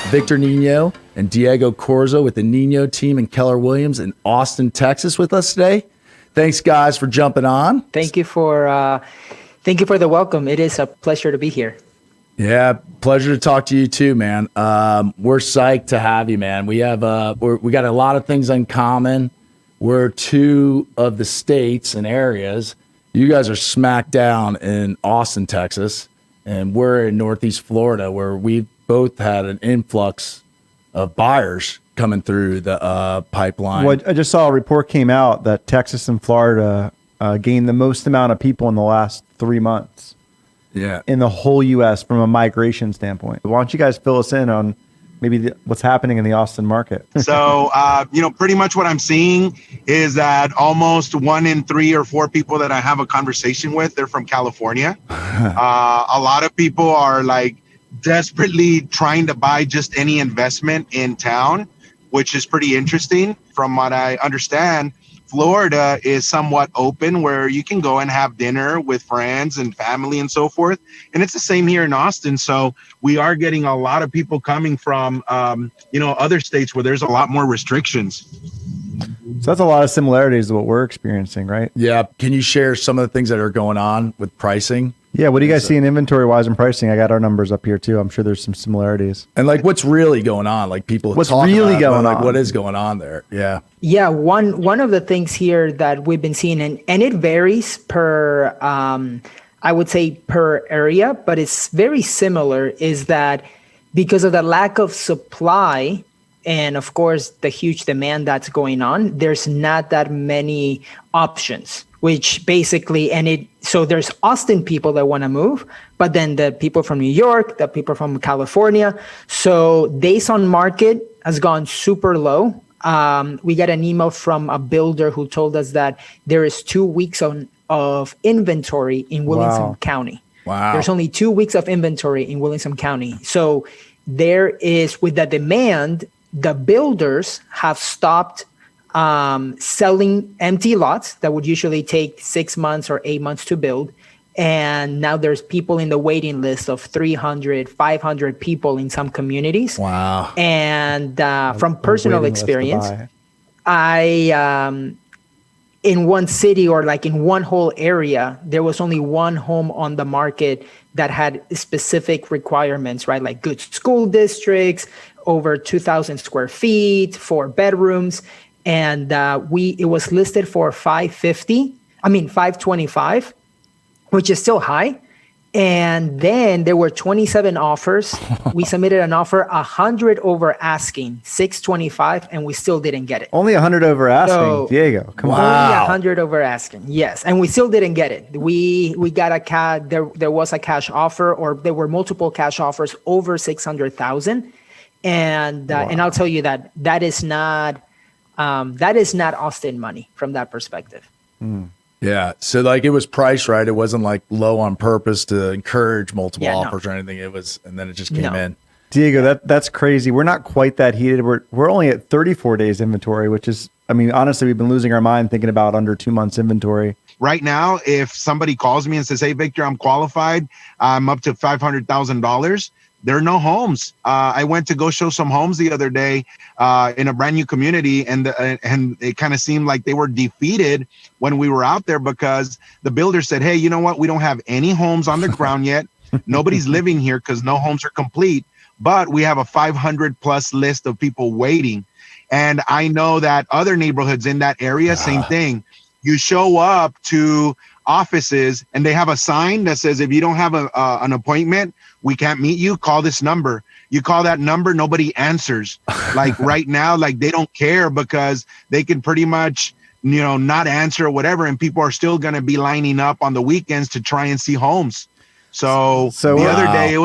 Victor Nino and Diego Corzo with the Nino team and Keller Williams in Austin, Texas with us today. Thanks, guys, for jumping on. Thank you for the welcome. It is a pleasure to be here. Yeah, pleasure to talk to you too, man. We're psyched to have you, man. We have we got a lot of things in common. We're two of the states and areas. You guys are smack down in Austin, Texas, and we're in Northeast Florida, where we both had an influx of buyers coming through the pipeline. Well, I just saw a report came out that Texas and Florida gained the most amount of people in the last 3 months. Yeah, in the whole U.S. from a migration standpoint. Why don't you guys fill us in on maybe what's happening in the Austin market? So, pretty much what I'm seeing is that almost 1 in 3 or 4 people that I have a conversation with, they're from California. A lot of people are like desperately trying to buy just any investment in town, which is pretty interesting. From what I understand, Florida is somewhat open where you can go and have dinner with friends and family and so forth. And it's the same here in Austin. So we are getting a lot of people coming from, other states where there's a lot more restrictions. So that's a lot of similarities to what we're experiencing, right? Yeah. Can you share some of the things that are going on with pricing? Yeah. What do you guys see in inventory wise and pricing? I got our numbers up here too. I'm sure there's some similarities. And like, what's really going on? Like what's really going on? What is going on there? Yeah. Yeah. One of the things here that we've been seeing, and it varies per, I would say per area, but it's very similar, is that because of the lack of supply and of course the huge demand that's going on, there's not that many options, which basically, so there's Austin people that want to move, but then the people from New York, the people from California. So days on market has gone super low. We got an email from a builder who told us that there is 2 weeks of inventory in Willams County. Wow. There's only 2 weeks of inventory in Willams County. So there is, with the demand, the builders have stopped selling empty lots that would usually take 6 months or 8 months to build. And now there's people in the waiting list of 300, 500 people in some communities. Wow. And from personal experience, in one city or like in one whole area, there was only one home on the market that had specific requirements, right? Like good school districts, over 2,000 square feet, 4 bedrooms. And it was listed for $525, which is still high. And then there were 27 offers. We submitted an offer 100 over asking, $625, and we still didn't get it. Only 100 over asking, so, Diego. Come on. Only 100 over asking, yes, and we still didn't get it. We got a cash. There was a cash offer, or there were multiple cash offers over 600,000, and I'll tell you that is not Austin money from that perspective. Mm. Yeah. So like it was priced right. It wasn't like low on purpose to encourage multiple offers or anything. It was, and then it just came in. Diego, that's crazy. We're not quite that heated. We're only at 34 days inventory, which is, I mean, honestly, we've been losing our mind thinking about under 2 months inventory. Right now, if somebody calls me and says, "Hey, Victor, I'm qualified. I'm up to $500,000." There are no homes. I went to go show some homes the other day in a brand new community, and it kind of seemed like they were defeated when we were out there because the builder said, "Hey, you know what? We don't have any homes on the ground yet. Nobody's living here because no homes are complete, but we have a 500 plus list of people waiting." And I know that other neighborhoods in that area, same thing. You show up to offices and they have a sign that says, "If you don't have an appointment, we can't meet you. Call this number." You call that number, nobody answers. Like right now, like they don't care because they can pretty much, not answer or whatever. And people are still going to be lining up on the weekends to try and see homes. So the other day it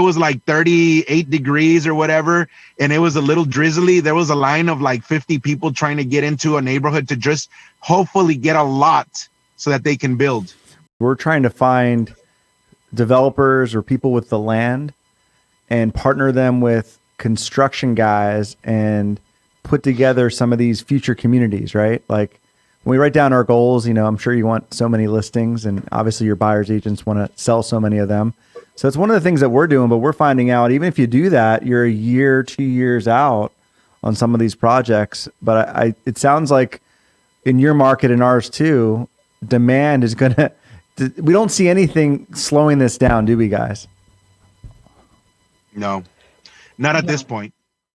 was like 38 degrees or whatever. And it was a little drizzly. There was a line of like 50 people trying to get into a neighborhood to just hopefully get a lot so that they can build. We're trying to find developers or people with the land and partner them with construction guys and put together some of these future communities, right? Like when we write down our goals, I'm sure you want so many listings and obviously your buyer's agents want to sell so many of them. So it's one of the things that we're doing, but we're finding out even if you do that, you're a year, 2 years out on some of these projects. But it sounds like in your market and ours too, demand is going to, we don't see anything slowing this down, do we, guys? No, not at this point.